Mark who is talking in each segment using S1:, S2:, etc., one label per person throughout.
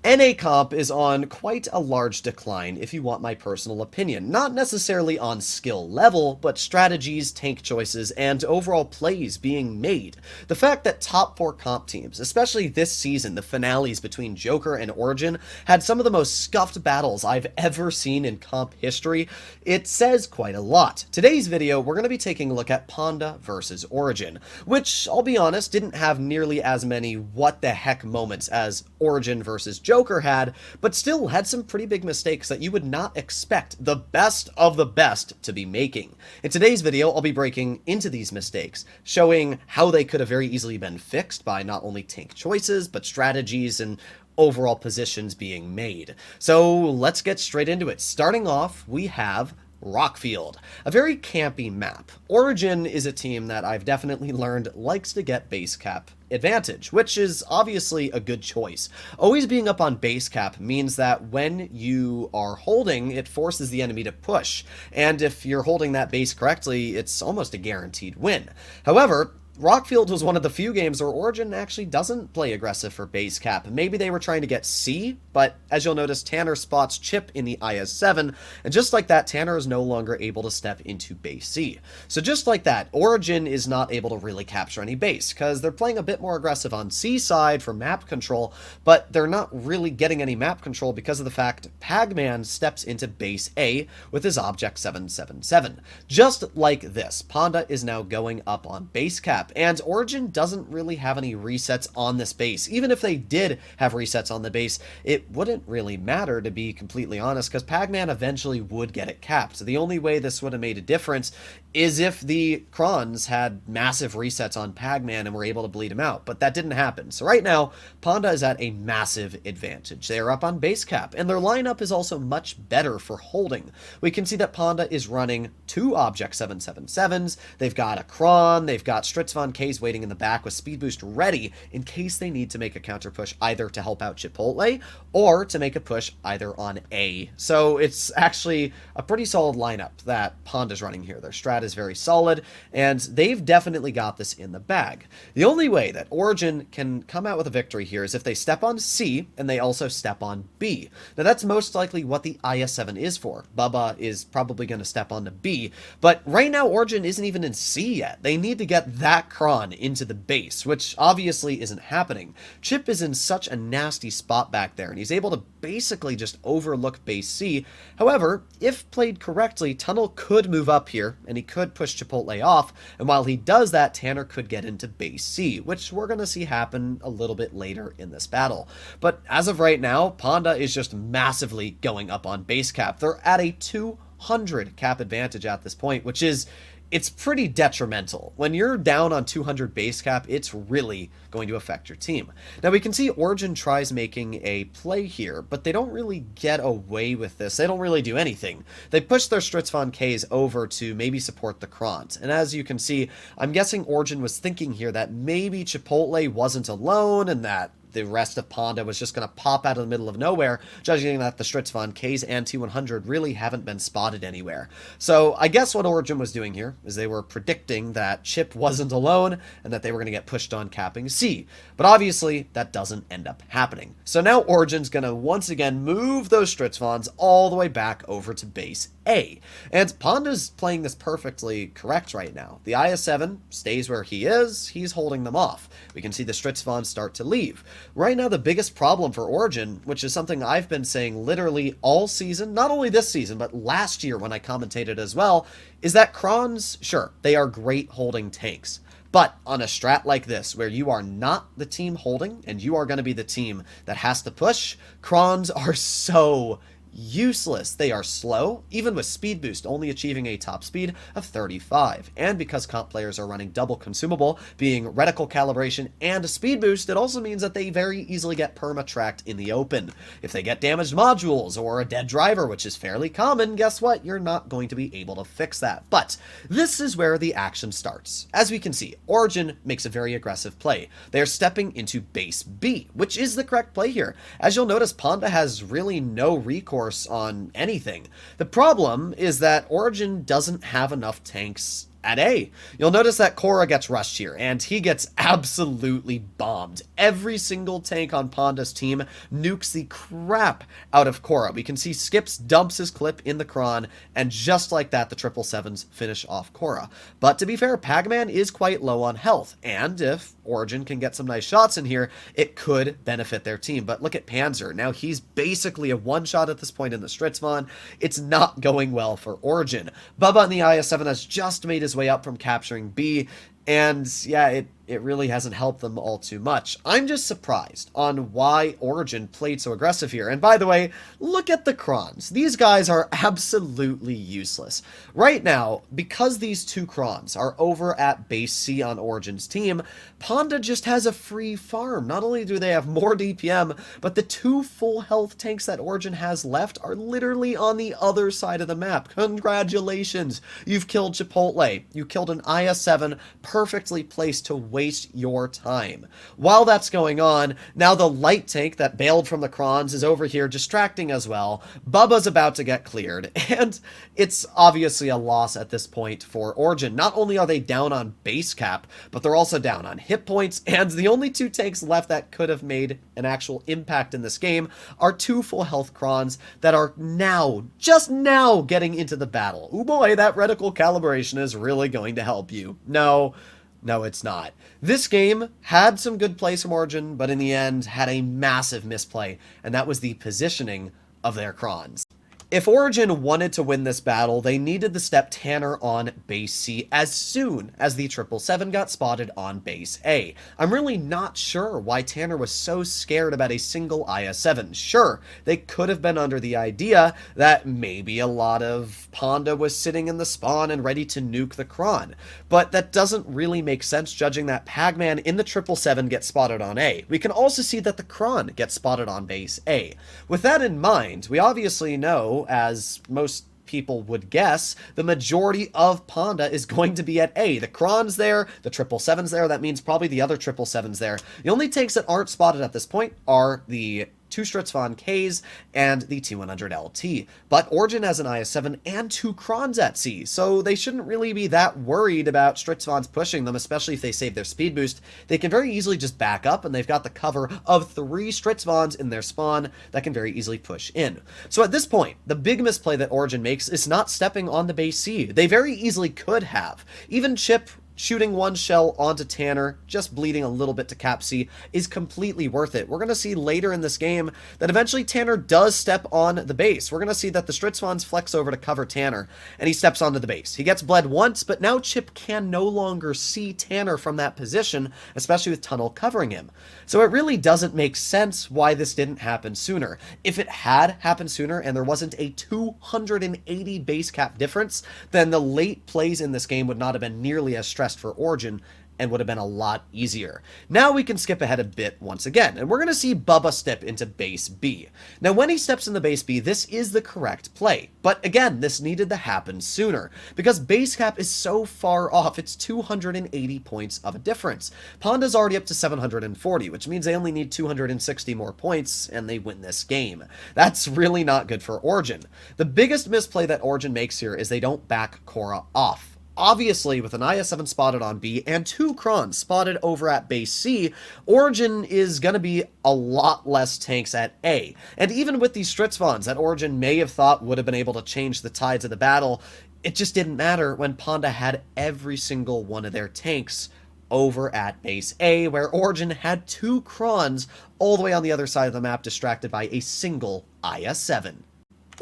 S1: NA comp is on quite a large decline if you want my personal opinion, not necessarily on skill level, but strategies, tank choices, and overall plays being made. The fact that top 4 comp teams, especially this season, the finales between Joker and Origin, had some of the most scuffed battles I've ever seen in comp history, it says quite a lot. Today's video, we're going to be taking a look at Ponda versus Origin, which, I'll be honest, didn't have nearly as many what the heck moments as Origin versus Joker had, but still had some pretty big mistakes that you would not expect the best of the best to be making. In today's video, I'll be breaking into these mistakes, showing how they could have very easily been fixed by not only tank choices, but strategies and overall positions being made. So let's get straight into it. Starting off, we have Rockfield, a very campy map. Origin is a team that I've definitely learned likes to get base cap advantage, which is obviously a good choice. Always being up on base cap means that when you are holding, it forces the enemy to push, and if you're holding that base correctly, it's almost a guaranteed win. However, Rockfield was one of the few games where Origin actually doesn't play aggressive for base cap. Maybe they were trying to get C, but as you'll notice, Tanner spots Chip in the IS-7, and just like that, Tanner is no longer able to step into base C. So just like that, Origin is not able to really capture any base, because they're playing a bit more aggressive on C side for map control, but they're not really getting any map control because of the fact Pagman steps into base A with his Object 777. Just like this, Ponda is now going up on base cap, and Origin doesn't really have any resets on this base. Even if they did have resets on the base, it wouldn't really matter, to be completely honest, because Pagman eventually would get it capped. So the only way this would have made a difference is if the Krons had massive resets on Pagman and were able to bleed him out, but that didn't happen. So right now, Ponda is at a massive advantage. They are up on base cap, and their lineup is also much better for holding. We can see that Ponda is running 2 Object 777s, they've got a Kron, they've got Stritz Von K's waiting in the back with Speed Boost ready in case they need to make a counter push either to help out Chipotle or to make a push either on A. So it's actually a pretty solid lineup that Ponda's running here. Their strat is very solid, and they've definitely got this in the bag. The only way that Origin can come out with a victory here is if they step on C and they also step on B. Now that's most likely what the IS-7 is for. Bubba is probably going to step on to B, but right now Origin isn't even in C yet. They need to get that Kron into the base, which obviously isn't happening. Chip is in such a nasty spot back there, and he's able to basically just overlook base C. However, if played correctly, Tunnel could move up here, and he could push Chipotle off, and while he does that, Tanner could get into base C, which we're going to see happen a little bit later in this battle. But as of right now, Ponda is just massively going up on base cap. They're at a 200 cap advantage at this point, which is it's pretty detrimental. When you're down on 200 base cap, it's really going to affect your team. Now we can see Origin tries making a play here, but they don't really get away with this. They don't really do anything. They push their Stritz Von K's over to maybe support the Krons. And as you can see, I'm guessing Origin was thinking here that maybe Chipotle wasn't alone and that the rest of Ponda was just going to pop out of the middle of nowhere, judging that the Stritz Von K's and T100 really haven't been spotted anywhere. So I guess what Origin was doing here is they were predicting that Chip wasn't alone and that they were going to get pushed on capping C. But obviously, that doesn't end up happening. So now Origin's going to once again move those Stritz Vons all the way back over to base A. And Ponda's playing this perfectly correct right now. The IS-7 stays where he is, he's holding them off. We can see the Stritz Vons start to leave. Right now, the biggest problem for Origin, which is something I've been saying literally all season, not only this season, but last year when I commentated as well, is that Krons, sure, they are great holding tanks. But on a strat like this, where you are not the team holding, and you are going to be the team that has to push, Krons are so useless. They are slow, even with speed boost only achieving a top speed of 35. And because comp players are running double consumable, being reticle calibration and speed boost, it also means that they very easily get perma-tracked in the open. If they get damaged modules or a dead driver, which is fairly common, guess what? You're not going to be able to fix that. But this is where the action starts. As we can see, Origin makes a very aggressive play. They are stepping into base B, which is the correct play here. As you'll notice, Ponda has really no recourse on anything. The problem is that Origin doesn't have enough tanks at A. You'll notice that Korra gets rushed here, and he gets absolutely bombed. Every single tank on Panda's team nukes the crap out of Korra. We can see Skips dumps his clip in the Kron, and just like that, the 777s finish off Korra. But to be fair, Pac-Man is quite low on health, and if Origin can get some nice shots in here, it could benefit their team. But look at Panzer. Now he's basically a one-shot at this point in the Stritzvon. It's not going well for Origin. Bubba on the IS-7 has just made his way up from capturing B, and yeah, it really hasn't helped them all too much. I'm just surprised on why Origin played so aggressive here. And by the way, look at the Krons. These guys are absolutely useless. Right now, because these two Krons are over at base C on Origin's team, Panda just has a free farm. Not only do they have more DPM, but the two full health tanks that Origin has left are literally on the other side of the map. Congratulations! You've killed Chipotle. You killed an IS-7 perfectly placed to waste your time. While that's going on, now the light tank that bailed from the Krons is over here distracting as well. Bubba's about to get cleared, and it's obviously a loss at this point for Origin. Not only are they down on base cap, but they're also down on hit points, and the only two tanks left that could have made an actual impact in this game are two full health Krons that are now, just now, getting into the battle. Oh boy, that reticle calibration is really going to help you. No, it's not. This game had some good plays from Origin, but in the end had a massive misplay, and that was the positioning of their Krons. If Origin wanted to win this battle, they needed to step Tanner on base C as soon as the 777 got spotted on base A. I'm really not sure why Tanner was so scared about a single IS-7. Sure, they could have been under the idea that maybe a lot of Panda was sitting in the spawn and ready to nuke the Kron, but that doesn't really make sense judging that Pac-Man in the 777 gets spotted on A. We can also see that the Kron gets spotted on base A. With that in mind, we obviously know, as most people would guess, the majority of Panda is going to be at A. The Kron's there, the 777's there, that means probably the other 777's there. The only tanks that aren't spotted at this point are the two Stritzvon Ks and the T100 LT. But Origin has an IS-7 and two Krons at C, so they shouldn't really be that worried about Stritzvons pushing them, especially if they save their speed boost. They can very easily just back up, and they've got the cover of three Stritzvons in their spawn that can very easily push in. So at this point, the big misplay that Origin makes is not stepping on the base C. They very easily could have. Even Chip shooting one shell onto Tanner, just bleeding a little bit to cap C, is completely worth it. We're going to see later in this game that eventually Tanner does step on the base. We're going to see that the Stritzvons flex over to cover Tanner, and he steps onto the base. He gets bled once, but now Chip can no longer see Tanner from that position, especially with Tunnel covering him. So it really doesn't make sense why this didn't happen sooner. If it had happened sooner and there wasn't a 280 base cap difference, then the late plays in this game would not have been nearly as stressful for Origin and would have been a lot easier. Now we can skip ahead a bit once again, and we're going to see Bubba step into base B. Now when he steps in the base B, this is the correct play, but again, this needed to happen sooner, because base cap is so far off, it's 280 points of a difference. Panda's already up to 740, which means they only need 260 more points, and they win this game. That's really not good for Origin. The biggest misplay that Origin makes here is they don't back Korra off. Obviously, with an IS-7 spotted on B and two Krons spotted over at base C, Origin is going to be a lot less tanks at A. And even with these Stritzvons that Origin may have thought would have been able to change the tides of the battle, it just didn't matter when Panda had every single one of their tanks over at base A, where Origin had two Krons all the way on the other side of the map distracted by a single IS-7.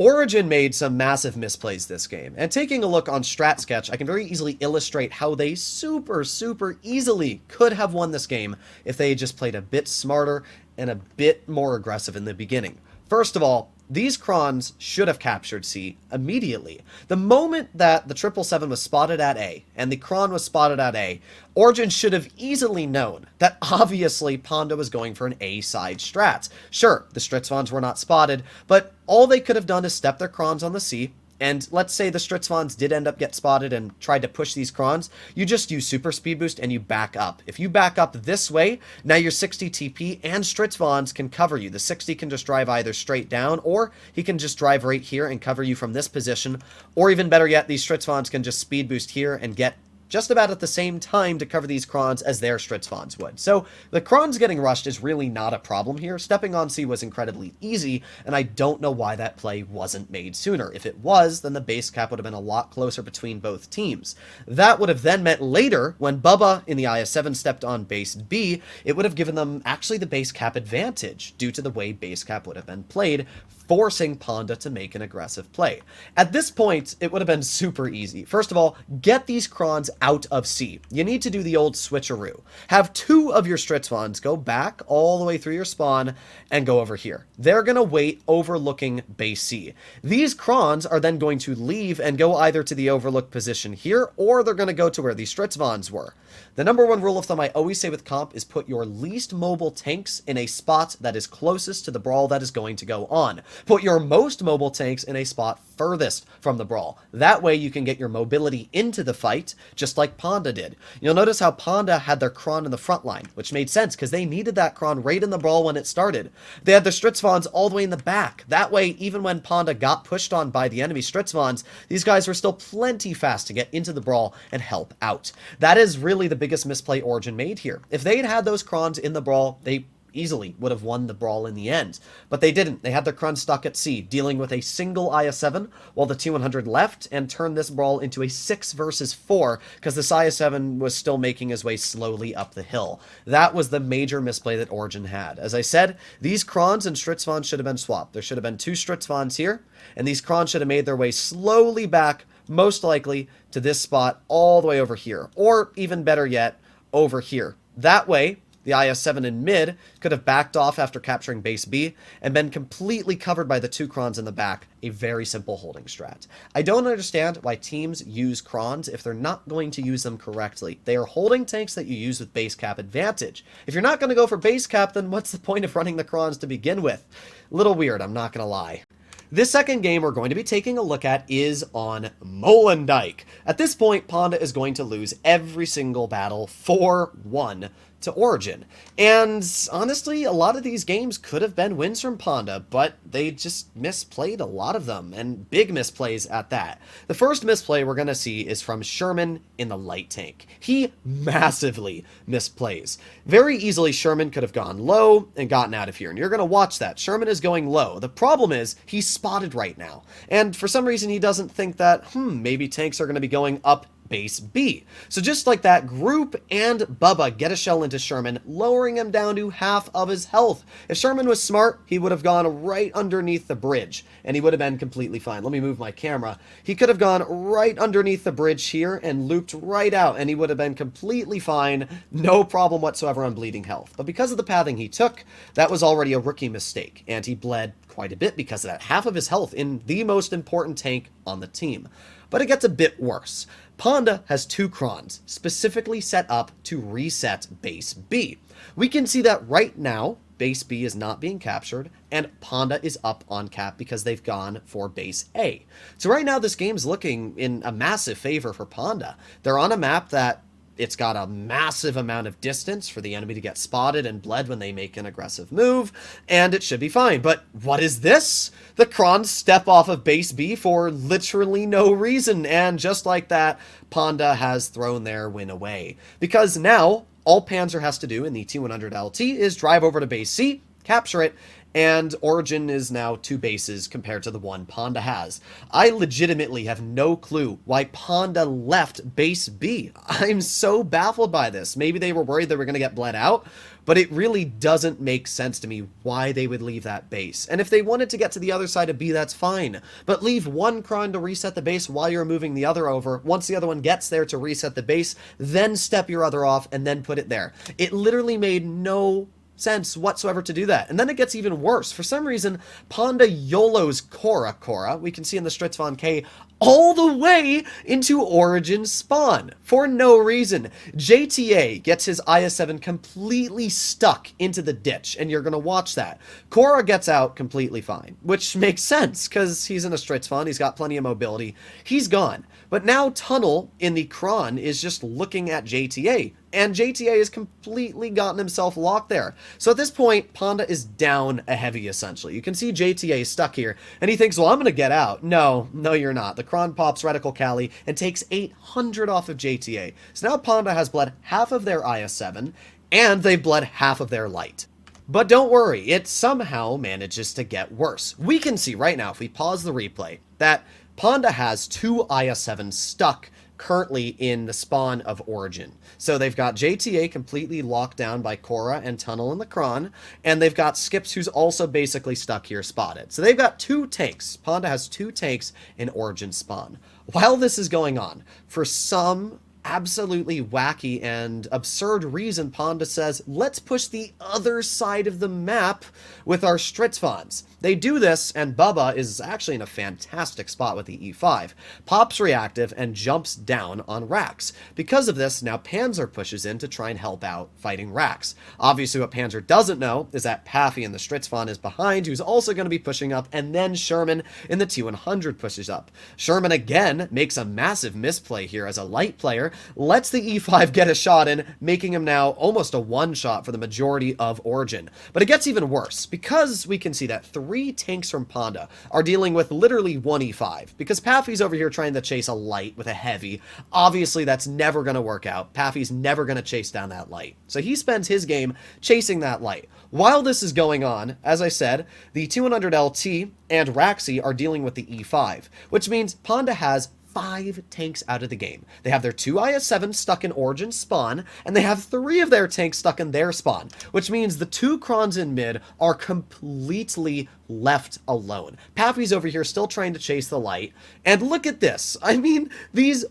S1: Origin made some massive misplays this game, and taking a look on StratSketch, I can very easily illustrate how they super easily could have won this game if they had just played a bit smarter and a bit more aggressive in the beginning. First of all, these Krons should have captured C immediately. The moment that the 777 was spotted at A and the Kron was spotted at A, Origin should have easily known that obviously Panda was going for an A-side strat. Sure, the Stritzvons were not spotted, but all they could have done is step their Krons on the C, and let's say the Stritzvons did end up get spotted and tried to push these Krons, you just use super speed boost and you back up. If you back up this way, now your 60 TP and Stritzvons can cover you. The 60 can just drive either straight down, or he can just drive right here and cover you from this position, or even better yet, these Stritzvons can just speed boost here and get just about at the same time to cover these Krons as their Stritzvons would. So the Krons getting rushed is really not a problem here. Stepping on C was incredibly easy, and I don't know why that play wasn't made sooner. If it was, then the base cap would have been a lot closer between both teams. That would have then meant later, when Bubba in the IS-7 stepped on base B, it would have given them actually the base cap advantage due to the way base cap would have been played, forcing Ponda to make an aggressive play. At this point, it would have been super easy. First of all, get these Krons out of C. You need to do the old switcheroo. Have two of your Stritzvons go back all the way through your spawn and go over here. They're going to wait overlooking base C. These Krons are then going to leave and go either to the overlook position here, or they're going to go to where these Stritzvons were. The number one rule of thumb I always say with comp is put your least mobile tanks in a spot that is closest to the brawl that is going to go on. Put your most mobile tanks in a spot furthest from the brawl. That way you can get your mobility into the fight, just like Ponda did. You'll notice how Ponda had their Kron in the front line, which made sense because they needed that Kron right in the brawl when it started. They had their Stritzvons all the way in the back. That way, even when Ponda got pushed on by the enemy Stritzvons, these guys were still plenty fast to get into the brawl and help out. That is really the biggest misplay Origin made here. If they had those Krons in the brawl, they easily would have won the brawl in the end. But they didn't. They had their Krons stuck at C, dealing with a single IS-7 while the T-100 left, and turned this brawl into a 6 versus 4 because this IS-7 was still making his way slowly up the hill. That was the major misplay that Origin had. As I said, these Krons and Stritzvons should have been swapped. There should have been two Stritzvons here, and these Krons should have made their way slowly back, most likely to this spot all the way over here, or even better yet, over here. That way, the IS-7 in mid could have backed off after capturing base B and been completely covered by the two Krons in the back, a very simple holding strat. I don't understand why teams use Krons if they're not going to use them correctly. They are holding tanks that you use with base cap advantage. If you're not going to go for base cap, then what's the point of running the Krons to begin with? Little weird, I'm not going to lie. This second game we're going to be taking a look at is on Molendike. At this point, Ponda is going to lose every single battle 4-1 to Origin. And honestly, a lot of these games could have been wins from Ponda, but they just misplayed a lot of them, and big misplays at that. The first misplay we're going to see is from Sherman in the light tank. He massively misplays. Very easily, Sherman could have gone low and gotten out of here, and you're going to watch that. Sherman is going low. The problem is, he's spotted right now, and for some reason he doesn't think that, maybe tanks are going to be going up base B. So just like that, Group and Bubba get a shell into Sherman, lowering him down to half of his health. If Sherman was smart, he would have gone right underneath the bridge, and he would have been completely fine. Let me move my camera. He could have gone right underneath the bridge here and looped right out, and he would have been completely fine, no problem whatsoever on bleeding health. But because of the pathing he took, that was already a rookie mistake, and he bled quite a bit because of that. Half of his health in the most important tank on the team. But it gets a bit worse. Ponda has two Krons, specifically set up to reset base B. We can see that right now, base B is not being captured, and Ponda is up on cap because they've gone for base A. So right now, this game's looking in a massive favor for Ponda. They're on a map that it's got a massive amount of distance for the enemy to get spotted and bled when they make an aggressive move, and it should be fine. But what is this? The Krons step off of base B for literally no reason, and just like that, Ponda has thrown their win away. Because now, all Panzer has to do in the T-100 LT is drive over to base C, capture it, and Origin is now 2 bases compared to the one Ponda has. I legitimately have no clue why Ponda left base B. I'm so baffled by this. Maybe they were worried they were going to get bled out, but it really doesn't make sense to me why they would leave that base. And if they wanted to get to the other side of B, that's fine. But leave one Kron to reset the base while you're moving the other over. Once the other one gets there to reset the base, then step your other off and then put it there. It literally made no sense whatsoever to do that. And then it gets even worse. For some reason, Ponda YOLO's Cora, we can see in the Stritzvon K, all the way into Origin spawn for no reason. JTA gets his IS-7 completely stuck into the ditch, and you're going to watch that. Cora gets out completely fine, which makes sense because he's in a Stritzvon, he's got plenty of mobility, he's gone. But now Tunnel in the Kron is just looking at JTA. and JTA has completely gotten himself locked there. So at this point, Panda is down a heavy, essentially. You can see JTA stuck here, and he thinks, well, I'm going to get out. No, you're not. The Kron pops Reticle Cali and takes 800 off of JTA. So now Panda has bled half of their IS-7, and they've bled half of their light. But don't worry, it somehow manages to get worse. We can see right now, if we pause the replay, that Panda has 2 IS-7s stuck currently in the spawn of Origin. So they've got JTA completely locked down by Korra and Tunnel in the Kron, and they've got Skips, who's also basically stuck here spotted. So they've got 2 tanks. Panda has 2 tanks in Origin spawn. While this is going on, for some absolutely wacky and absurd reason, Panda says, let's push the other side of the map with our Stritzvons. They do this, and Bubba is actually in a fantastic spot with the E5. Pops reactive and jumps down on Rax. Because of this, now Panzer pushes in to try and help out fighting Rax. Obviously, what Panzer doesn't know is that Paffy in the Stritzvon is behind, who's also going to be pushing up, and then Sherman in the T100 pushes up. Sherman again makes a massive misplay here as a light player, lets the E5 get a shot in, making him now almost a one-shot for the majority of Origin. But it gets even worse, because we can see that 3 tanks from Panda are dealing with literally 1 E5, because Paffy's over here trying to chase a light with a heavy. Obviously, that's never going to work out. Paffy's never going to chase down that light. So he spends his game chasing that light. While this is going on, as I said, the 200 LT and Raxi are dealing with the E5, which means Panda has 5 tanks out of the game. They have their 2 IS-7 stuck in Origin spawn, and they have 3 of their tanks stuck in their spawn, which means the 2 Krons in mid are completely left alone. Pappy's over here still trying to chase the light, and look at this. I mean, these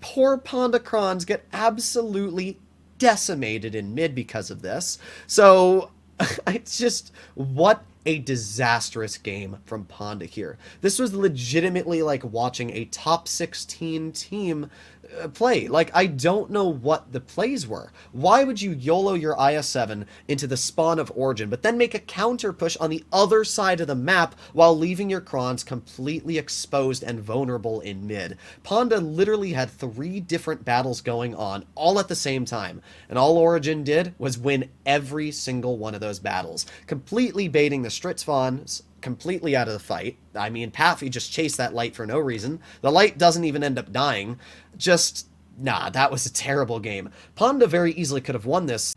S1: poor Panda Krons get absolutely decimated in mid because of this. So it's just, what a disastrous game from Panda here. This was legitimately like watching a top 16 team play. Like, I don't know what the plays were. Why would you YOLO your IS-7 into the spawn of Origin, but then make a counter push on the other side of the map while leaving your Krons completely exposed and vulnerable in mid? Panda literally had 3 different battles going on all at the same time, and all Origin did was win every single one of those battles, completely baiting the Stritzvons completely out of the fight. I mean, Paffy just chased that light for no reason. The light doesn't even end up dying. That was a terrible game. Panda very easily could have won this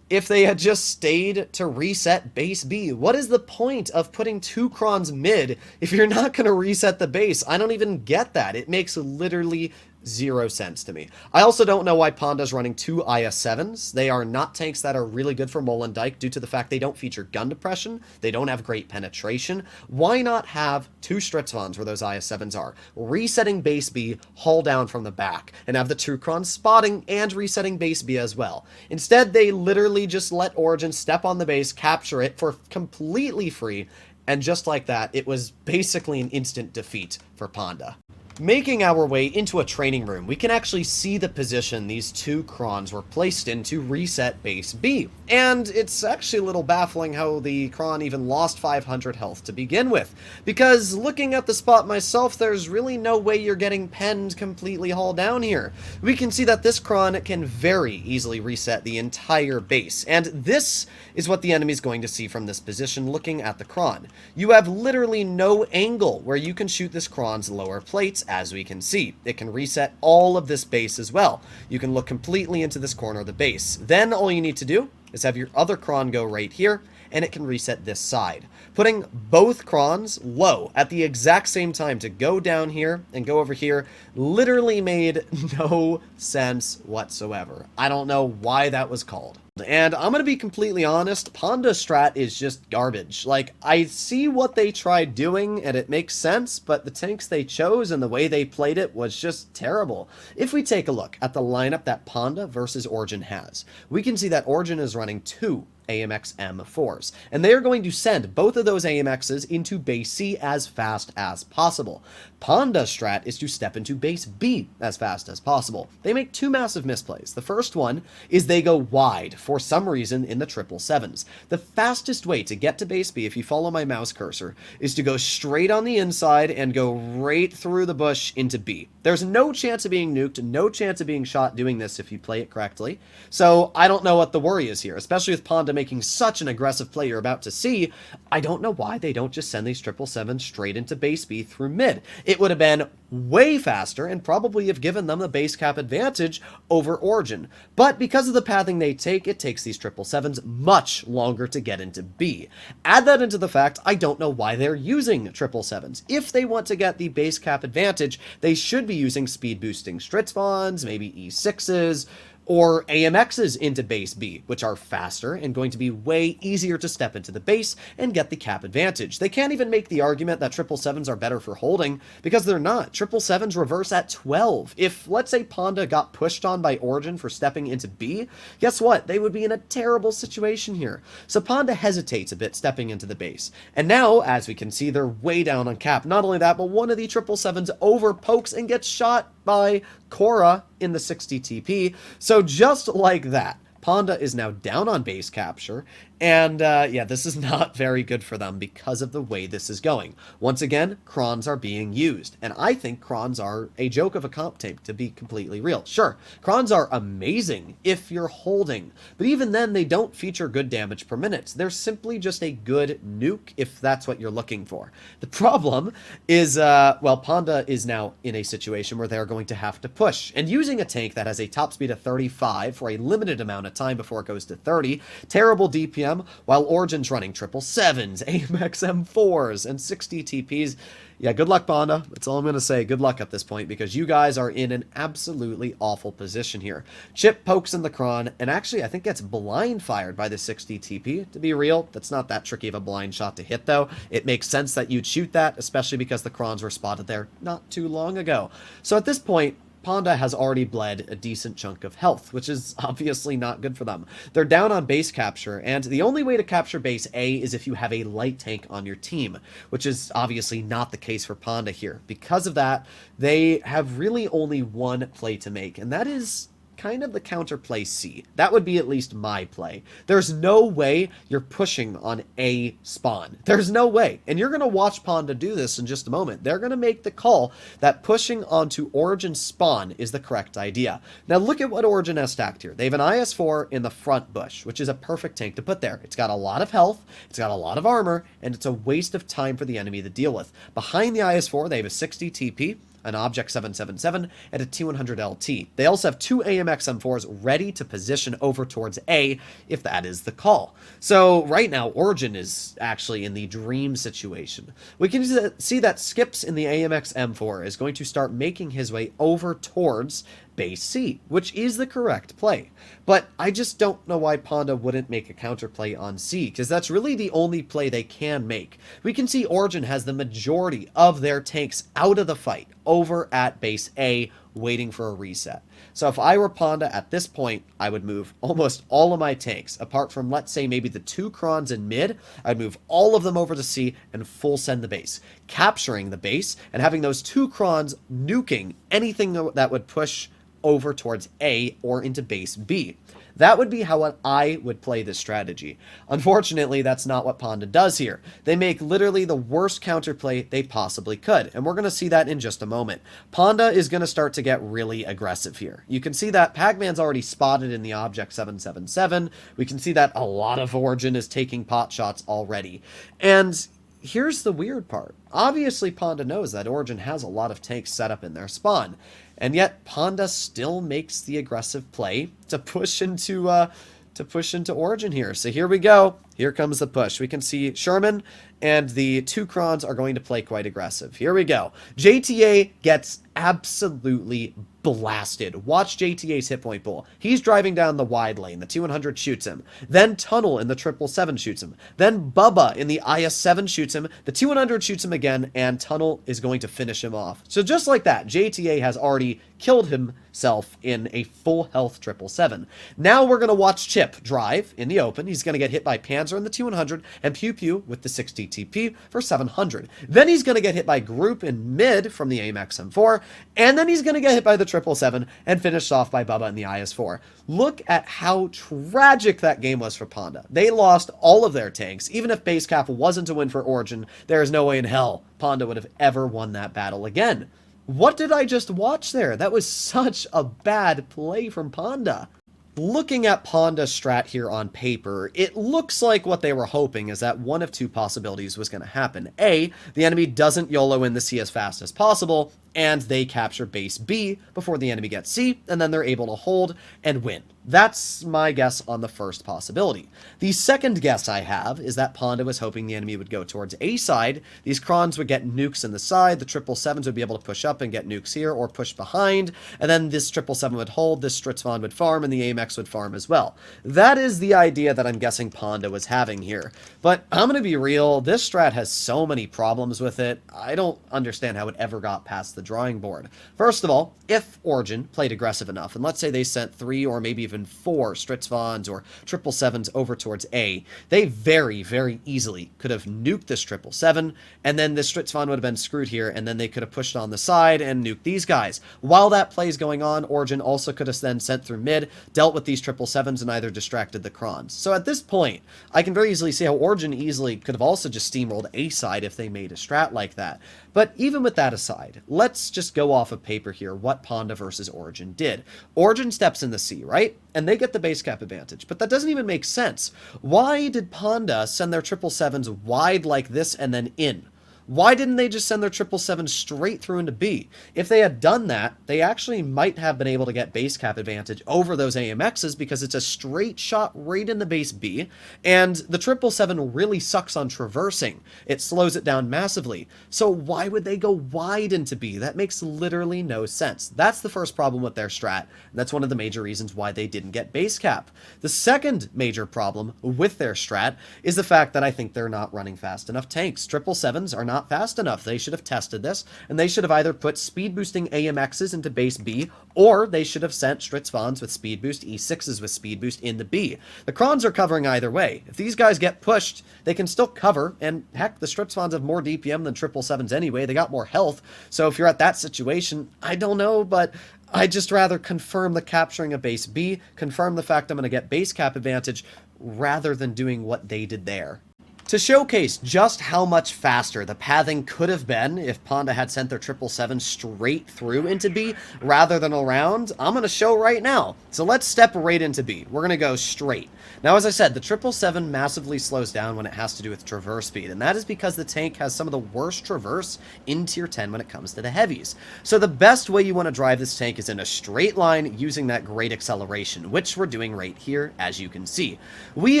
S1: if they had just stayed to reset base B. What is the point of putting 2 Krons mid if you're not going to reset the base? I don't even get that. It makes literally 0 sense to me. I also don't know why Panda's running 2 IS-7s. They are not tanks that are really good for Molendike due to the fact they don't feature gun depression. They don't have great penetration. Why not have 2 Stritzvons where those IS-7s are? Resetting base B, haul down from the back, and have the 2 Krons spotting and resetting base B as well. Instead, they literally just let Origin step on the base, capture it for completely free, and just like that, it was basically an instant defeat for Panda. Making our way into a training room, we can actually see the position these 2 Krons were placed in to reset base B. And it's actually a little baffling how the Kron even lost 500 health to begin with. Because looking at the spot myself, there's really no way you're getting penned completely hauled down here. We can see that this Kron can very easily reset the entire base. And this is what the enemy's going to see from this position looking at the Kron. You have literally no angle where you can shoot this Kron's lower plates, as we can see. It can reset all of this base as well. You can look completely into this corner of the base. Then all you need to do is have your other Kron go right here, and it can reset this side. Putting both Krons low at the exact same time to go down here and go over here literally made no sense whatsoever. I don't know why that was called. And I'm gonna be completely honest, Panda strat is just garbage. Like, I see what they tried doing and it makes sense, but the tanks they chose and the way they played it was just terrible. If we take a look at the lineup that Panda versus Origin has, we can see that Origin is running 2 AMX M4s. And they are going to send both of those AMXs into base C as fast as possible. Panda's strat is to step into base B as fast as possible. They make two massive misplays. The first one is they go wide for some reason in the 777s. The fastest way to get to base B, if you follow my mouse cursor, is to go straight on the inside and go right through the bush into B. There's no chance of being nuked, no chance of being shot doing this if you play it correctly. So I don't know what the worry is here, especially with Panda making such an aggressive play you're about to see. I don't know why they don't just send these 777s straight into base B through mid. It would have been way faster and probably have given them the base cap advantage over Origin. But because of the pathing they take, it takes these 777s much longer to get into B. Add that into the fact I don't know why they're using 777s. If they want to get the base cap advantage, they should be using speed boosting Stritzvons, maybe E6s, or AMXs into base B, which are faster and going to be way easier to step into the base and get the cap advantage. They can't even make the argument that 777s are better for holding, because they're not. 777s reverse at 12. If, let's say, Panda got pushed on by Origin for stepping into B, guess what? They would be in a terrible situation here. So Panda hesitates a bit stepping into the base. And now, as we can see, they're way down on cap. Not only that, but one of the 777s over pokes and gets shot by Korra in the 60 TP. So just like that, Panda is now down on base capture, and yeah, this is not very good for them because of the way this is going. Once again, crons are being used, and I think crons are a joke of a comp tape, to be completely real. Sure, crons are amazing if you're holding, but even then they don't feature good damage per minute. They're simply just a good nuke if that's what you're looking for. The problem is, well, Panda is now in a situation where they're going to have to push, and using a tank that has a top speed of 35 for a limited amount of time before it goes to 30, terrible DPM, while Origin's running 777s, AMX M4s, and 60 TPs. Yeah, good luck, Panda. That's all I'm going to say. Good luck at this point, because you guys are in an absolutely awful position here. Chip pokes in the cron, and actually I think gets blind fired by the 60 TP. To be real, that's not that tricky of a blind shot to hit, though. It makes sense that you'd shoot that, especially because the crons were spotted there not too long ago. So at this point, Panda has already bled a decent chunk of health, which is obviously not good for them. They're down on base capture, and the only way to capture base A is if you have a light tank on your team, which is obviously not the case for Panda here. Because of that, they have really only one play to make, and that is kind of the counterplay C. That would be at least my play. There's no way you're pushing on A spawn. There's no way. And you're going to watch Panda do this in just a moment. They're going to make the call that pushing onto Origin spawn is the correct idea. Now look at what Origin has stacked here. They have an IS-4 in the front bush, which is a perfect tank to put there. It's got a lot of health, it's got a lot of armor, and it's a waste of time for the enemy to deal with. Behind the IS-4, they have a 60 TP, an Object 777, and a T100 LT. They also have two AMX M4s ready to position over towards A, if that is the call. So right now, Origin is actually in the dream situation. We can see that Skips in the AMX M4 is going to start making his way over towards base C, which is the correct play. But I just don't know why Panda wouldn't make a counterplay on C, because that's really the only play they can make. We can see Origin has the majority of their tanks out of the fight over at base A, waiting for a reset. So if I were Panda at this point, I would move almost all of my tanks, apart from, let's say, maybe the two crons in mid. I'd move all of them over to C and full send the base, capturing the base and having those two crons nuking anything that would push over towards A or into base B. That would be how I would play this strategy. Unfortunately, that's not what Panda does here. They make literally the worst counterplay they possibly could, and we're going to see that in just a moment. Panda is going to start to get really aggressive here. You can see that Pac-Man's already spotted in the Object 777. We can see that a lot of Origin is taking pot shots already. And here's the weird part. Obviously, Panda knows that Origin has a lot of tanks set up in their spawn, and yet Panda still makes the aggressive play to push into Origin here. So here we go. Here comes the push. We can see Sherman and the two Crons are going to play quite aggressive. Here we go. JTA gets absolutely blasted. Watch JTA's hit point pool. He's driving down the wide lane. The 200 shoots him. Then Tunnel in the 777 shoots him. Then Bubba in the IS-7 shoots him. The 200 shoots him again, and Tunnel is going to finish him off. So just like that, JTA has already killed himself in a full health 777. Now we're going to watch Chip drive in the open. He's going to get hit by Panzer in the 200 and Pew Pew with the 60 TP for 700. Then he's going to get hit by Group in mid from the AMX M4, and then he's going to get hit by the 777 and finished off by Bubba in the IS-4. Look at how tragic that game was for Panda. They lost all of their tanks. Even if base cap wasn't a win for Origin, there is no way in hell Panda would have ever won that battle again. What did I just watch there? That was such a bad play from Panda. Looking at Panda's strat here on paper, it looks like what they were hoping is that one of two possibilities was going to happen. A, the enemy doesn't YOLO in the C as fast as possible, and they capture base B before the enemy gets C, and then they're able to hold and win. That's my guess on the first possibility. The second guess I have is that Panda was hoping the enemy would go towards A side, these Crons would get nukes in the side, the 777s would be able to push up and get nukes here, or push behind, and then this 777 would hold, this Stritzvon would farm, and the AMX would farm as well. That is the idea that I'm guessing Panda was having here. But I'm going to be real, this strat has so many problems with it, I don't understand how it ever got past the drawing board. First of all, if Origin played aggressive enough, and let's say they sent 3 or maybe even 4 Stritzvons or 777s over towards A, they very, very easily could have nuked this 777, and then this Stritzvon would have been screwed here, and then they could have pushed on the side and nuked these guys. While that play is going on, Origin also could have then sent through mid, dealt with these 777s, and either distracted the Crons. So at this point, I can very easily see how Origin easily could have also just steamrolled A side if they made a strat like that. But even with that aside, let's just go off of paper here what Panda versus Origin did. Origin steps in the C, right? And they get the base cap advantage, but that doesn't even make sense. Why did Panda send their 777s wide like this and then in? Why didn't they just send their 777 straight through into B? If they had done that, they actually might have been able to get base cap advantage over those AMXs because it's a straight shot right in the base B, and the 777 really sucks on traversing. It slows it down massively. So why would they go wide into B? That makes literally no sense. That's the first problem with their strat, and that's one of the major reasons why they didn't get base cap. The second major problem with their strat is the fact that I think they're not running fast enough tanks. 777s are not fast enough. They should have tested this, and they should have either put speed boosting AMXs into base B, or they should have sent Stritzvons with speed boost, E6s with speed boost into B. The Crons are covering either way. If these guys get pushed, they can still cover, and heck, the Stritzvons have more DPM than 777s anyway. They got more health, so if you're at that situation, I don't know, but I'd just rather confirm the capturing of base B, confirm the fact I'm going to get base cap advantage, rather than doing what they did there. To showcase just how much faster the pathing could have been if Panda had sent their 777 straight through into B rather than around, I'm going to show right now. So let's step right into B. We're going to go straight. Now, as I said, the 777 massively slows down when it has to do with traverse speed, and that is because the tank has some of the worst traverse in tier 10 when it comes to the heavies. So the best way you want to drive this tank is in a straight line using that great acceleration, which we're doing right here, as you can see. We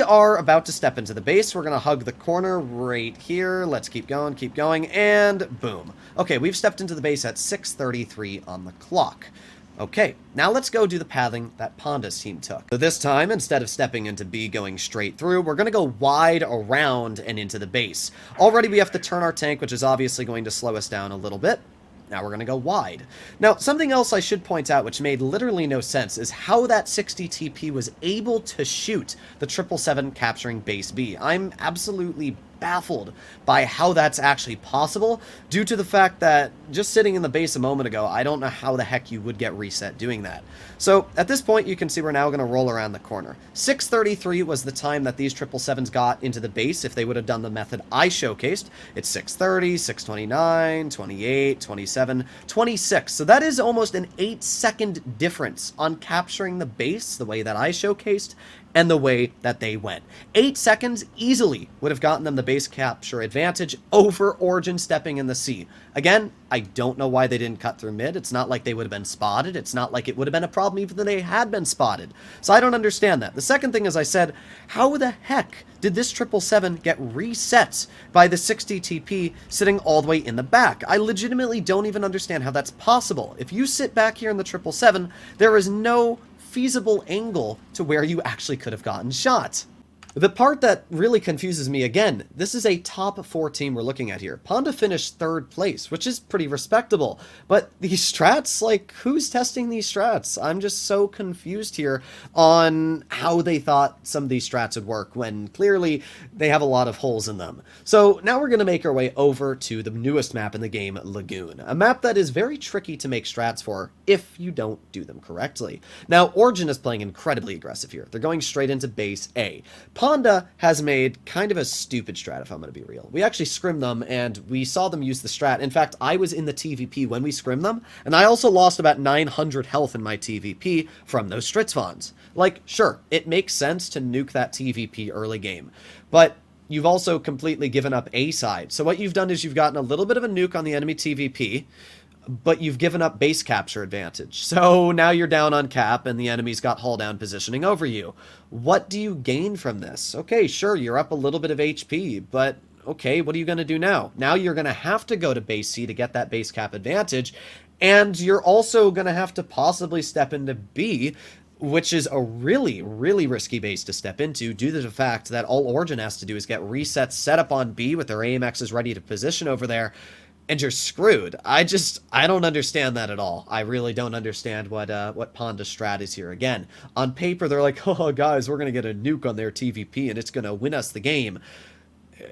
S1: are about to step into the base. We're going to hug the corner right here. Let's keep going, and boom. Okay, we've stepped into the base at 6:33 on the clock. Okay, now let's go do the pathing that Panda's team took. So this time, instead of stepping into B going straight through, we're going to go wide around and into the base. Already we have to turn our tank, which is obviously going to slow us down a little bit. Now we're going to go wide. Now, something else I should point out, which made literally no sense, is how that 60 TP was able to shoot the 777 capturing base B. I'm absolutely baffled by how that's actually possible, due to the fact that just sitting in the base a moment ago, I don't know how the heck you would get reset doing that. So at this point, you can see we're now going to roll around the corner. 6:33 was the time that these 777s got into the base if they would have done the method I showcased. It's 6:30, 6:29, 28, 27, 26. So that is almost an 8-second difference on capturing the base the way that I showcased and the way that they went. 8 seconds easily would have gotten them the base capture advantage over Origin stepping in the C. Again, I don't know why they didn't cut through mid. It's not like they would have been spotted. It's not like it would have been a problem even if they had been spotted. So I don't understand that. The second thing, as I said, how the heck did this 777 get reset by the 60 TP sitting all the way in the back? I legitimately don't even understand how that's possible. If you sit back here in the 777, there is no feasible angle to where you actually could have gotten shot. The part that really confuses me again, this is a top 4 team we're looking at here. Ponda finished 3rd place, which is pretty respectable. But these strats, like, who's testing these strats? I'm just so confused here on how they thought some of these strats would work when clearly they have a lot of holes in them. So now we're going to make our way over to the newest map in the game, Lagoon. A map that is very tricky to make strats for if you don't do them correctly. Now, Origin is playing incredibly aggressive here. They're going straight into base A. Ponda has made kind of a stupid strat, if I'm going to be real. We actually scrimmed them, and we saw them use the strat. In fact, I was in the TVP when we scrimmed them, and I also lost about 900 health in my TVP from those Stritzvons. Like, sure, it makes sense to nuke that TVP early game, but you've also completely given up A side. So what you've done is you've gotten a little bit of a nuke on the enemy TVP, but you've given up base capture advantage. So now you're down on cap and the enemy's got hull down positioning over you. What do you gain from this? Okay, sure, you're up a little bit of HP, but okay, what are you going to do now? Now you're going to have to go to base C to get that base cap advantage, and you're also going to have to possibly step into B, which is a really, really risky base to step into due to the fact that all Origin has to do is get resets set up on B with their AMXs ready to position over there, and you're screwed. I don't understand that at all. I really don't understand what Ponda's strat is here. Again, on paper, they're like, oh, guys, we're going to get a nuke on their TVP, and it's going to win us the game.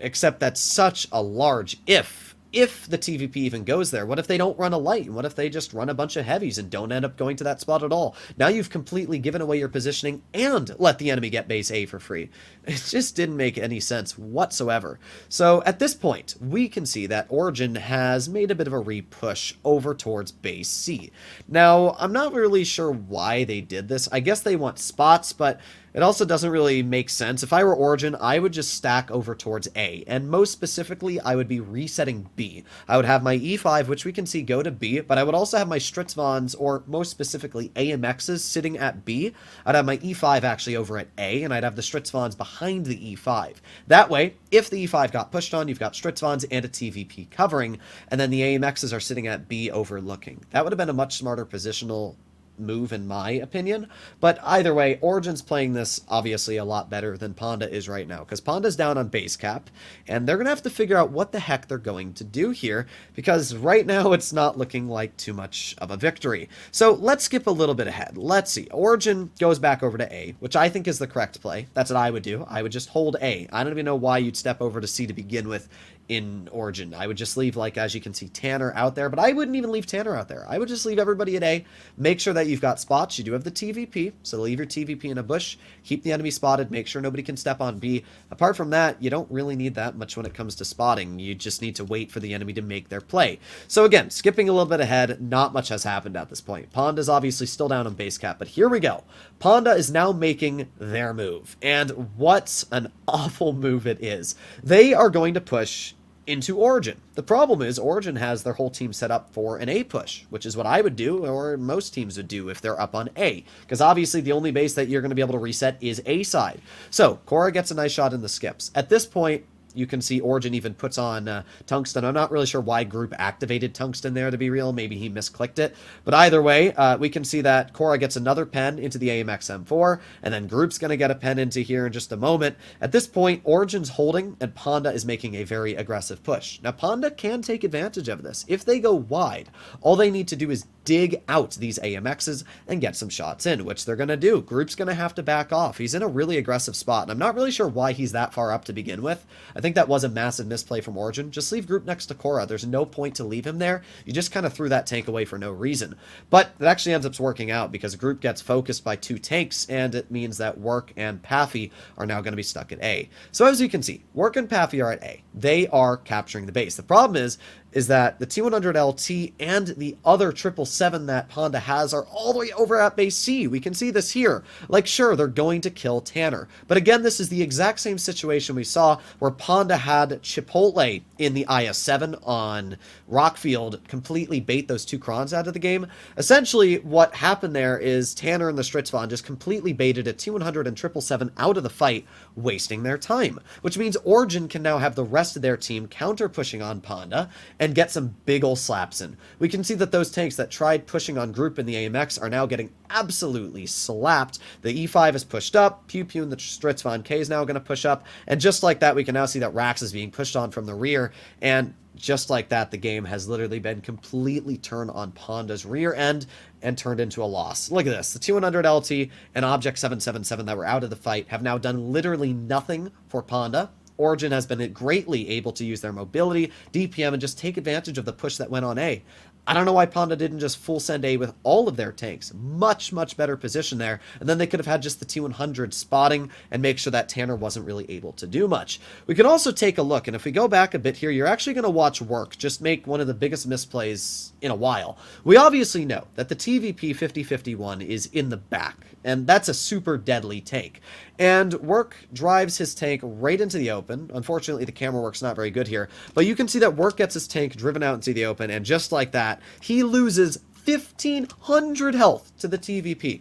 S1: Except that's such a large if the TVP even goes there. What if they don't run a light? What if they just run a bunch of heavies and don't end up going to that spot at all? Now you've completely given away your positioning and let the enemy get base A for free. It just didn't make any sense whatsoever. So at this point, we can see that Origin has made a bit of a re-push over towards base C. Now, I'm not really sure why they did this. I guess they want spots, but it also doesn't really make sense. If I were Origin, I would just stack over towards A, and most specifically, I would be resetting B. I would have my E5, which we can see go to B, but I would also have my Stritzvons, or most specifically AMXs, sitting at B. I'd have my E5 actually over at A, and I'd have the Stritzvons behind the E5. That way, if the E5 got pushed on, you've got Stritzvons and a TVP covering, and then the AMXs are sitting at B overlooking. That would have been a much smarter positional move in my opinion, but either way, Origin's playing this obviously a lot better than Ponda is right now, because Ponda's down on base cap, and they're gonna have to figure out what the heck they're going to do here, because right now it's not looking like too much of a victory. So let's skip a little bit ahead. Let's see. Origin goes back over to A, which I think is the correct play. That's what I would do. I would just hold A. I don't even know why you'd step over to C to begin with in Origin. I would just leave, like, as you can see, Tanner out there, but I wouldn't even leave Tanner out there. I would just leave everybody at A. Make sure that you've got spots. You do have the TVP, so leave your TVP in a bush, keep the enemy spotted, make sure nobody can step on B. Apart from that, you don't really need that much when it comes to spotting. You just need to wait for the enemy to make their play. So again, skipping a little bit ahead, not much has happened at this point. Ponda's obviously still down on base cap, but here we go. Ponda is now making their move, and what an awful move it is. They are going to push into Origin. The problem is Origin has their whole team set up for an A push, which is what I would do, or most teams would do if they're up on A, because obviously the only base that you're going to be able to reset is A side. So Korra gets a nice shot in the skips. At this point, you can see Origin even puts on Tungsten. I'm not really sure why Group activated Tungsten there, to be real. Maybe he misclicked it. But either way, we can see that Korra gets another pen into the AMX M4, and then Group's going to get a pen into here in just a moment. At this point, Origin's holding, and Ponda is making a very aggressive push. Now, Ponda can take advantage of this. If they go wide, all they need to do is dig out these AMXs and get some shots in, which they're going to do. Group's going to have to back off. He's in a really aggressive spot, and I'm not really sure why he's that far up to begin with. I think that was a massive misplay from Origin. Just leave Group next to Korra. There's no point to leave him there. You just kind of threw that tank away for no reason. But it actually ends up working out because Group gets focused by 2 tanks, and it means that Work and Paffy are now going to be stuck at A. So as you can see, Work and Paffy are at A. They are capturing the base. The problem is, is that the T100LT and the other 777 that Panda has are all the way over at base C. We can see this here. Like, sure, they're going to kill Tanner. But again, this is the exact same situation we saw where Panda had Chipotle in the IS-7 on Rockfield completely bait those two Krons out of the game. Essentially, what happened there is Tanner and the Stritzvon just completely baited a T100 and 777 out of the fight, wasting their time. Which means Origin can now have the rest of their team counter-pushing on Panda and get some big ol' slaps in. We can see that those tanks that tried pushing on Group in the AMX are now getting absolutely slapped. The E5 is pushed up, Pew Pew and the Stritzvon K is now going to push up, and just like that, we can now see that Rax is being pushed on from the rear, and just like that, the game has literally been completely turned on Panda's rear end and turned into a loss. Look at this. The T100LT and Object 777 that were out of the fight have now done literally nothing for Panda. Origin has been greatly able to use their mobility, DPM, and just take advantage of the push that went on A. I don't know why Panda didn't just full send A with all of their tanks. Much, much better position there. And then they could have had just the T100 spotting and make sure that Tanner wasn't really able to do much. We can also take a look, and if we go back a bit here, you're actually going to watch Work just make one of the biggest misplays in a while. We obviously know that the TVP 5051 is in the back, and that's a super deadly tank. And Work drives his tank right into the open. Unfortunately, the camera work's not very good here, but you can see that Work gets his tank driven out into the open, and just like that, he loses 1,500 health to the TVP.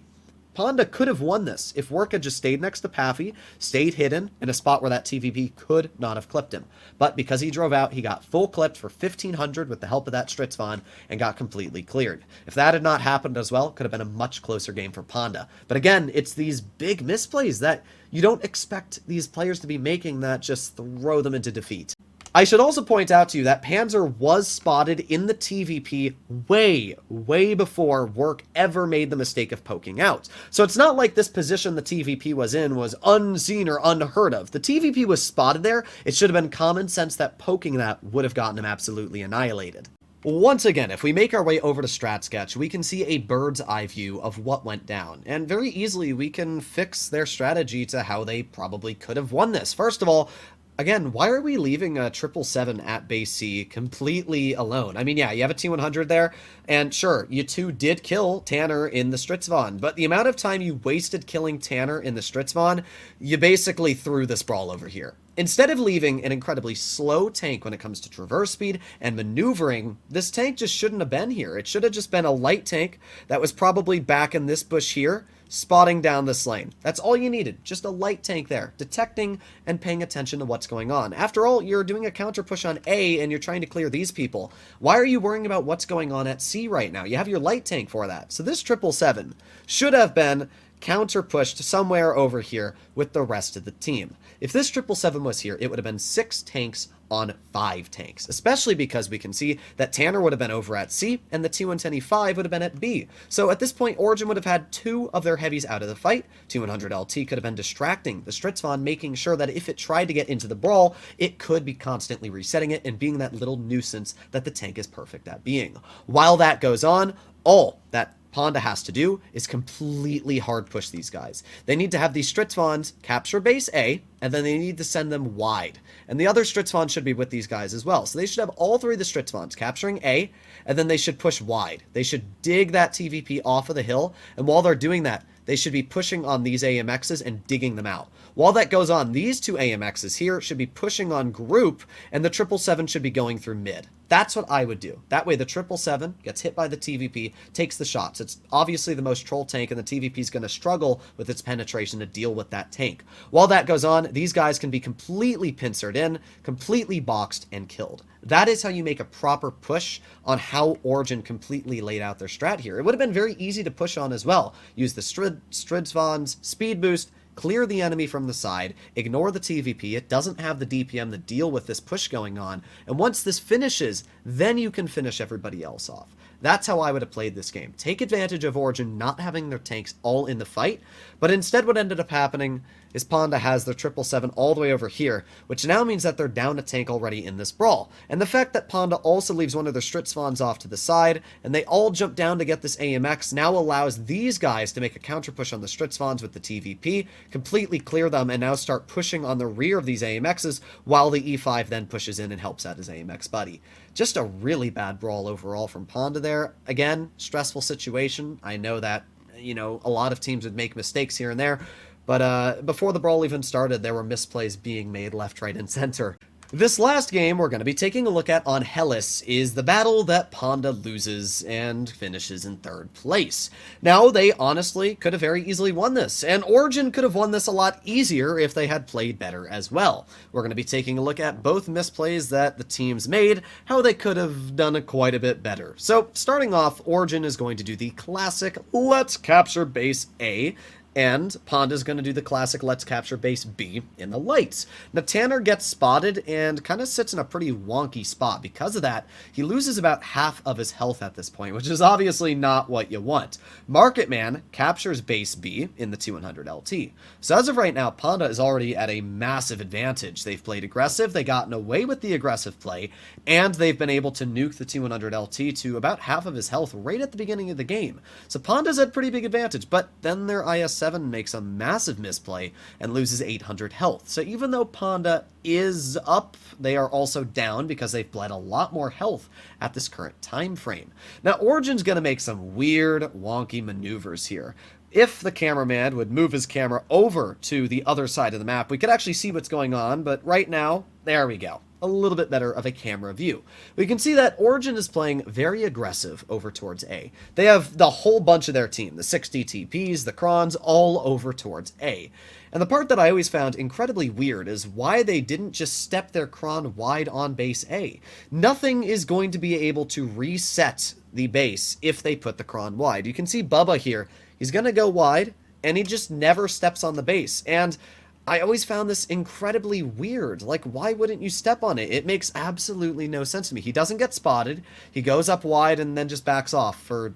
S1: Panda could have won this if Work had just stayed next to Paffy, stayed hidden in a spot where that TVP could not have clipped him. But because he drove out, he got full clipped for 1,500 with the help of that Stritzvon and got completely cleared. If that had not happened as well, it could have been a much closer game for Panda. But again, it's these big misplays that you don't expect these players to be making that just throw them into defeat. I should also point out to you that Panzer was spotted in the TVP way before Work ever made the mistake of poking out. So it's not like this position the TVP was in was unseen or unheard of. The TVP was spotted there. It should have been common sense that poking that would have gotten him absolutely annihilated. Once again, if we make our way over to Strat Sketch, we can see a bird's eye view of what went down, and very easily we can fix their strategy to how they probably could have won this. First of all, again, why are we leaving a 777 at base C completely alone? I mean, yeah, you have a T100 there, and sure, you two did kill Tanner in the Stritzvon, but the amount of time you wasted killing Tanner in the Stritzvon, you basically threw this Brawl over here. Instead of leaving an incredibly slow tank when it comes to traverse speed and maneuvering, this tank just shouldn't have been here. It should have just been a light tank that was probably back in this bush here, spotting down this lane. That's all you needed, just a light tank there, detecting and paying attention to what's going on. After all, you're doing a counter push on A and you're trying to clear these people. Why are you worrying about what's going on at C right now? You have your light tank for that. So this 777 should have been counter pushed somewhere over here with the rest of the team. If this 777 was here, it would have been 6 tanks on 5 tanks, especially because we can see that Tanner would have been over at C and the T110E5 would have been at B. So at this point, Origin would have had 2 of their heavies out of the fight. T100LT could have been distracting the Stritzvon, making sure that if it tried to get into the Brawl, it could be constantly resetting it and being that little nuisance that the tank is perfect at being. While that goes on, all that Panda has to do is completely hard push these guys. They need to have these Stritzvons capture base A, and then they need to send them wide. And the other Stritzvons should be with these guys as well. So they should have all 3 of the Stritzvons capturing A, and then they should push wide. They should dig that TVP off of the hill, and while they're doing that, they should be pushing on these AMXs and digging them out. While that goes on, these 2 AMXs here should be pushing on group, and the 777 should be going through mid. That's what I would do. That way the 777 gets hit by the TVP, takes the shots. It's obviously the most troll tank, and the TVP is going to struggle with its penetration to deal with that tank. While that goes on, these guys can be completely pincered in, completely boxed, and killed. That is how you make a proper push on how Origin completely laid out their strat here. It would have been very easy to push on as well. Use the Stritzvon's speed boost, clear the enemy from the side, ignore the TVP, it doesn't have the DPM to deal with this push going on, and once this finishes, then you can finish everybody else off. That's how I would have played this game. Take advantage of Origin not having their tanks all in the fight, but instead what ended up happening is Ponda has their 777 all the way over here, which now means that they're down a tank already in this brawl. And the fact that Ponda also leaves one of their Stritzvons off to the side, and they all jump down to get this AMX, now allows these guys to make a counter push on the Stritzvons with the TVP, completely clear them, and now start pushing on the rear of these AMXs, while the E5 then pushes in and helps out his AMX buddy. Just a really bad brawl overall from Ponda there. Again, stressful situation. I know that, a lot of teams would make mistakes here and there, but before the brawl even started, there were misplays being made left, right, and center. This last game we're going to be taking a look at on Hellis is the battle that Ponda loses and finishes in 3rd place. Now, they honestly could have very easily won this, and Origin could have won this a lot easier if they had played better as well. We're going to be taking a look at both misplays that the teams made, how they could have done it quite a bit better. So, starting off, Origin is going to do the classic Let's Capture Base A, and Ponda's going to do the classic Let's Capture Base B in the lights. Now, Tanner gets spotted and kind of sits in a pretty wonky spot. Because of that, he loses about half of his health at this point, which is obviously not what you want. Marketman captures Base B in the 200 LT. So as of right now, Ponda is already at a massive advantage. They've played aggressive, they've gotten away with the aggressive play, and they've been able to nuke the 200 LT to about half of his health right at the beginning of the game. So Ponda's at pretty big advantage, but then their IS-7 makes a massive misplay and loses 800 health. So even though Ponda is up, they are also down because they've bled a lot more health at this current time frame. Now, Origin's going to make some weird, wonky maneuvers here. If the cameraman would move his camera over to the other side of the map, we could actually see what's going on, but right now, there we go. A little bit better of a camera view. We can see that Origin is playing very aggressive over towards A. They have the whole bunch of their team, the 60 TPs, the Krons, all over towards A. And the part that I always found incredibly weird is why they didn't just step their Kron wide on base A. Nothing is going to be able to reset the base if they put the Kron wide. You can see Bubba here. He's going to go wide, and he just never steps on the base. And I always found this incredibly weird. Like, why wouldn't you step on it? It makes absolutely no sense to me. He doesn't get spotted. He goes up wide and then just backs off for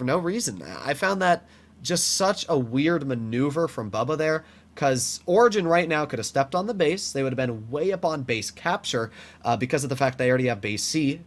S1: no reason. I found that just such a weird maneuver from Bubba there, because Origin right now could have stepped on the base. They would have been way up on base capture because of the fact they already have base C,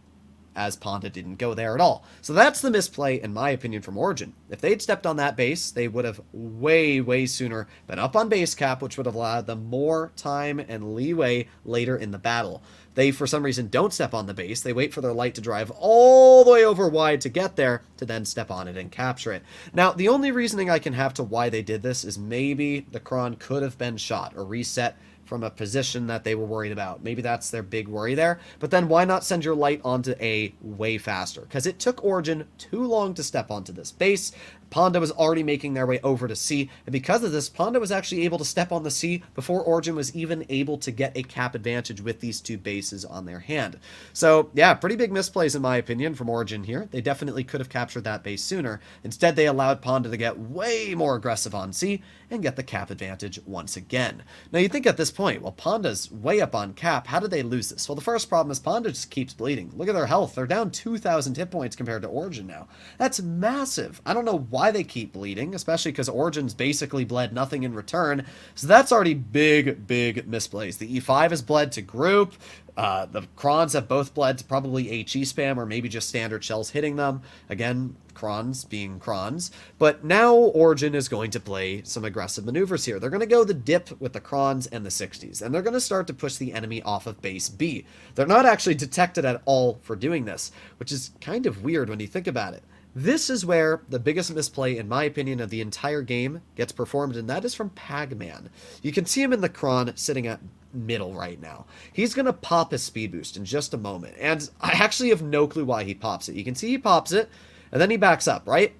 S1: as Ponda didn't go there at all. So that's the misplay, in my opinion, from Origin. If they'd stepped on that base, they would have way sooner been up on base cap, which would have allowed them more time and leeway later in the battle. They, for some reason, don't step on the base. They wait for their light to drive all the way over wide to get there, to then step on it and capture it. Now, the only reasoning I can have to why they did this is maybe the Kron could have been shot or reset from a position that they were worried about. Maybe that's their big worry there. But then why not send your light onto A way faster? Because it took Origin too long to step onto this base. Ponda was already making their way over to C, and because of this, Ponda was actually able to step on the C before Origin was even able to get a cap advantage with these two bases on their hand. So, yeah, pretty big misplays in my opinion from Origin here. They definitely could have captured that base sooner. Instead, they allowed Ponda to get way more aggressive on C and get the cap advantage once again. Now, you think at this point, well, Ponda's way up on cap. How did they lose this? Well, the first problem is Ponda just keeps bleeding. Look at their health. They're down 2,000 hit points compared to Origin now. That's massive. I don't know why they keep bleeding, especially because Origin's basically bled nothing in return. So that's already big misplays. The E5 has bled to group. The Krons have both bled to probably HE spam or maybe just standard shells hitting them. Again, Krons being Krons. But now Origin is going to play some aggressive maneuvers here. They're going to go the dip with the Krons and the 60s, and they're going to start to push the enemy off of base B. They're not actually detected at all for doing this, which is kind of weird when you think about it. This is where the biggest misplay, in my opinion, of the entire game gets performed, and that is from Pagman. You can see him in the Kron sitting at middle right now. He's going to pop his speed boost in just a moment, and I actually have no clue why he pops it. You can see he pops it, and then he backs up, right?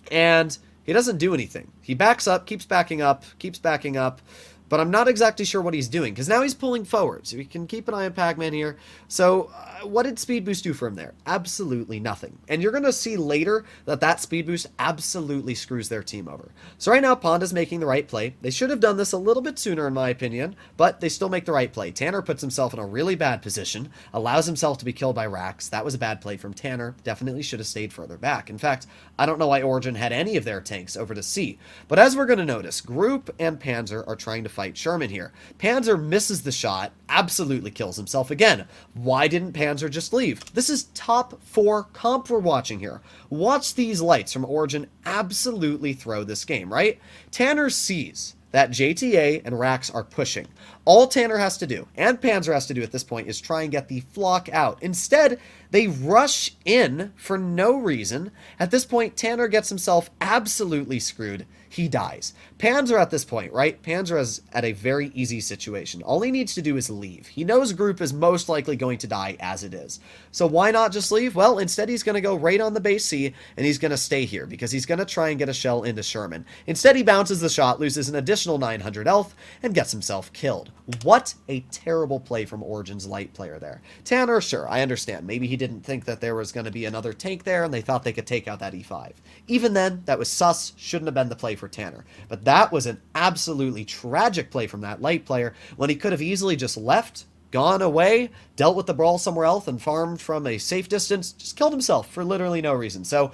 S1: And he doesn't do anything. He backs up, keeps backing up, but I'm not exactly sure what he's doing, because now he's pulling forward, so we can keep an eye on Pac-Man here. So what did Speed Boost do for him there? Absolutely nothing. And you're going to see later that Speed Boost absolutely screws their team over. So right now, Panda's making the right play. They should have done this a little bit sooner, in my opinion, but they still make the right play. Tanner puts himself in a really bad position, allows himself to be killed by Rax. That was a bad play from Tanner. Definitely should have stayed further back. In fact, I don't know why Origin had any of their tanks over to C. But as we're going to notice, Group and Panzer are trying to fight Sherman here. Panzer misses the shot, absolutely kills himself again. Why didn't Panzer just leave? This is top 4 comp we're watching here. Watch these lights from Origin absolutely throw this game, right? Tanner sees that JTA and Rax are pushing. All Tanner has to do, and Panzer has to do at this point, is try and get the flock out. Instead, they rush in for no reason. At this point, Tanner gets himself absolutely screwed. He dies. Panzer at this point, right? Panzer is at a very easy situation. All he needs to do is leave. He knows Group is most likely going to die as it is. So why not just leave? Well, instead he's going to go right on the base C, and he's going to stay here, because he's going to try and get a shell into Sherman. Instead, he bounces the shot, loses an additional 900 health, and gets himself killed. What a terrible play from Origin's light player there. Tanner, sure, I understand. Maybe he didn't think that there was going to be another tank there, and they thought they could take out that E5. Even then, that was sus. Shouldn't have been the play for Tanner. But that was an absolutely tragic play from that light player, when he could have easily just left, gone away, dealt with the Brawl somewhere else, and farmed from a safe distance, just killed himself for literally no reason. So,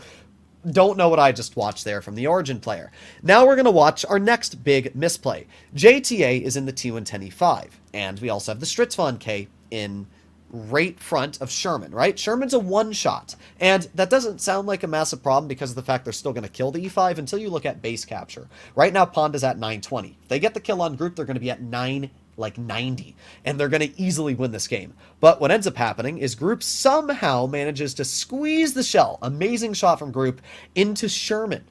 S1: don't know what I just watched there from the Origin player. Now we're going to watch our next big misplay. JTA is in the T110 E5, and we also have the Stritzvon K in right front of Sherman, right? Sherman's a one-shot, and that doesn't sound like a massive problem because of the fact they're still going to kill the E5 until you look at base capture. Right now, Panda's at 920. If they get the kill on Group, they're going to be at 90, and they're going to easily win this game. But what ends up happening is Group somehow manages to squeeze the shell, amazing shot from Group, into Sherman.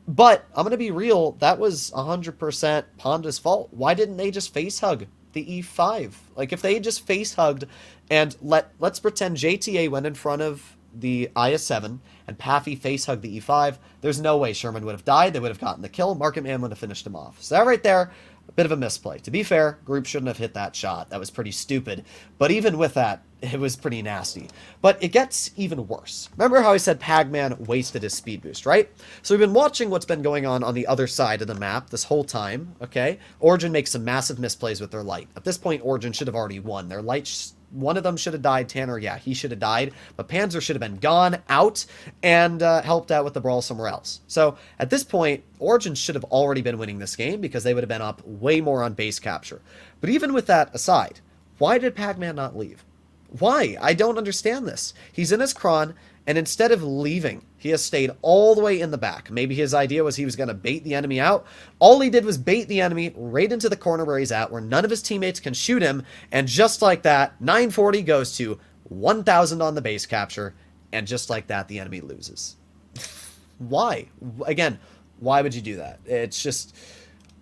S1: But I'm going to be real, that was 100% Panda's fault. Why didn't they just face hug the E5? Like, if they just face hugged, and let's pretend JTA went in front of the IS-7 and Paffy face hugged the E5, there's no way Sherman would have died. They would have gotten the kill. Market Man would have finished him off. So that right there, a bit of a misplay. To be fair, Group shouldn't have hit that shot. That was pretty stupid. But even with that, it was pretty nasty. But it gets even worse. Remember how I said Pac-Man wasted his speed boost, right? So we've been watching what's been going on the other side of the map this whole time, okay? Origin makes some massive misplays with their light. At this point, Origin should have already won. Their light, one of them should have died. Tanner, yeah, he should have died. But Panzer should have been gone out and helped out with the Brawl somewhere else. So at this point, Origin should have already been winning this game because they would have been up way more on base capture. But even with that aside, why did Pac-Man not leave? Why? I don't understand this. He's in his cron, and instead of leaving, he has stayed all the way in the back. Maybe his idea was he was going to bait the enemy out. All he did was bait the enemy right into the corner where he's at, where none of his teammates can shoot him, and just like that, 940 goes to 1,000 on the base capture, and just like that, the enemy loses. Why? Again, why would you do that? It's just,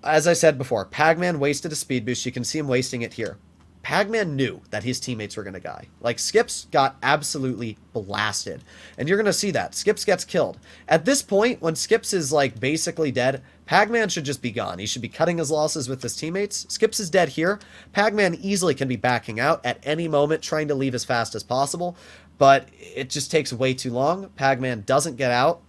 S1: as I said before, Pac-Man wasted a speed boost. You can see him wasting it here. Pac-Man knew that his teammates were going to die. Like, Skips got absolutely blasted. And you're going to see that. Skips gets killed. At this point, when Skips is, like, basically dead, Pac-Man should just be gone. He should be cutting his losses with his teammates. Skips is dead here. Pac-Man easily can be backing out at any moment, trying to leave as fast as possible. But it just takes way too long. Pac-Man doesn't get out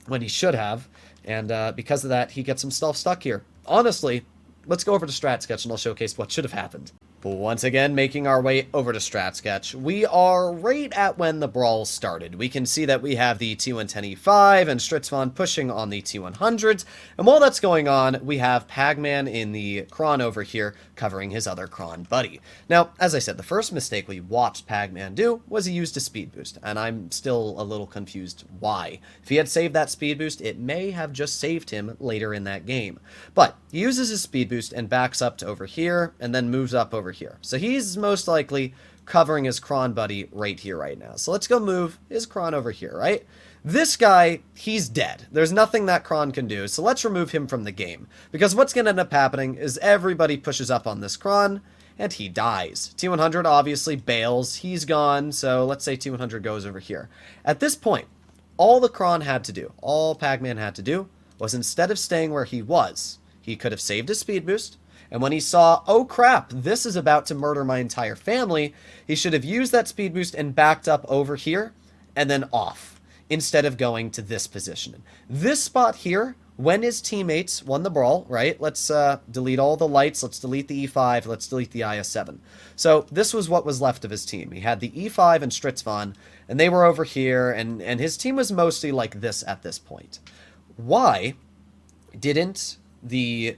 S1: when he should have. And because of that, he gets himself stuck here. Honestly, let's go over to Strat Sketch and I'll showcase what should have happened. Once again, making our way over to Strat Sketch, we are right at when the Brawl started. We can see that we have the T110E5 and Stritzvon pushing on the T100s, and while that's going on, we have Pac-Man in the Cron over here covering his other Cron buddy. Now, as I said, the first mistake we watched Pac-Man do was he used a speed boost, and I'm still a little confused why. If he had saved that speed boost, it may have just saved him later in that game. But he uses his speed boost and backs up to over here, and then moves up over here. So he's most likely covering his Cron buddy right here right now. So let's go move his Cron over here, right? This guy, he's dead. There's nothing that Cron can do, so let's remove him from the game. Because what's going to end up happening is everybody pushes up on this Cron, and he dies. T100 obviously bails. He's gone, so let's say T100 goes over here. At this point, all the Cron had to do, all Pac-Man had to do, was instead of staying where he was, he could have saved his speed boost, And when he saw, oh crap, this is about to murder my entire family, he should have used that speed boost and backed up over here and then off, instead of going to this position. This spot here, when his teammates won the brawl, right? Let's delete all the lights. Let's delete the E5. Let's delete the IS7. So this was what was left of his team. He had the E5 and Stritzvon, and they were over here, and his team was mostly like this at this point. Why didn't the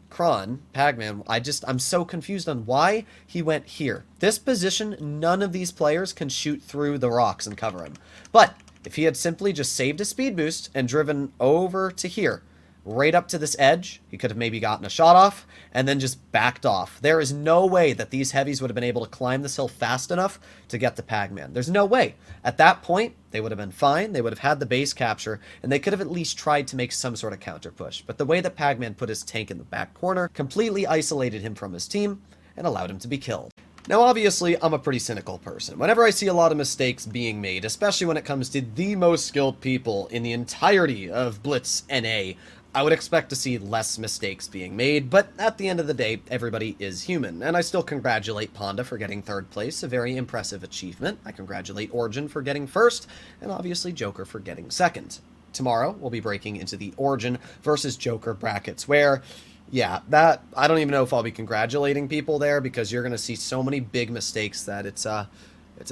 S1: Kron, Pagman, I'm so confused on why he went here. This position, none of these players can shoot through the rocks and cover him. But if he had simply just saved a speed boost and driven over to here, right up to this edge, he could have maybe gotten a shot off and then just backed off. There is no way that these heavies would have been able to climb this hill fast enough to get the Pagman. There's no way. At that point, they would have been fine. They would have had the base capture, and they could have at least tried to make some sort of counter push. But the way that Pagman put his tank in the back corner completely isolated him from his team and allowed him to be killed. Now, obviously, I'm a pretty cynical person. Whenever I see a lot of mistakes being made, especially when it comes to the most skilled people in the entirety of Blitz NA, I would expect to see less mistakes being made, but at the end of the day, everybody is human, and I still congratulate Ponda for getting 3rd place, a very impressive achievement. I congratulate Origin for getting 1st, and obviously Joker for getting 2nd. Tomorrow, we'll be breaking into the Origin versus Joker brackets, where, yeah, that, I don't even know if I'll be congratulating people there, because you're going to see so many big mistakes that it's a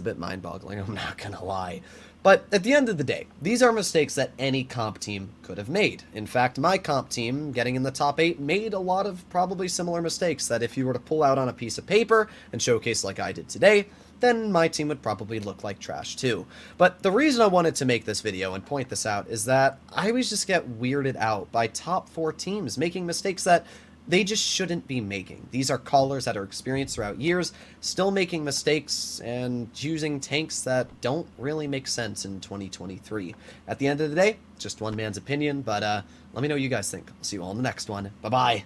S1: bit mind-boggling, I'm not going to lie. But at the end of the day, these are mistakes that any comp team could have made. In fact, my comp team, getting in the top 8, made a lot of probably similar mistakes that if you were to pull out on a piece of paper and showcase like I did today, then my team would probably look like trash too. But the reason I wanted to make this video and point this out is that I always just get weirded out by top 4 teams making mistakes that they just shouldn't be making. These are callers that are experienced throughout years, still making mistakes and using tanks that don't really make sense in 2023. At the end of the day, just one man's opinion, but let me know what you guys think. I'll see you all in the next one. Bye-bye.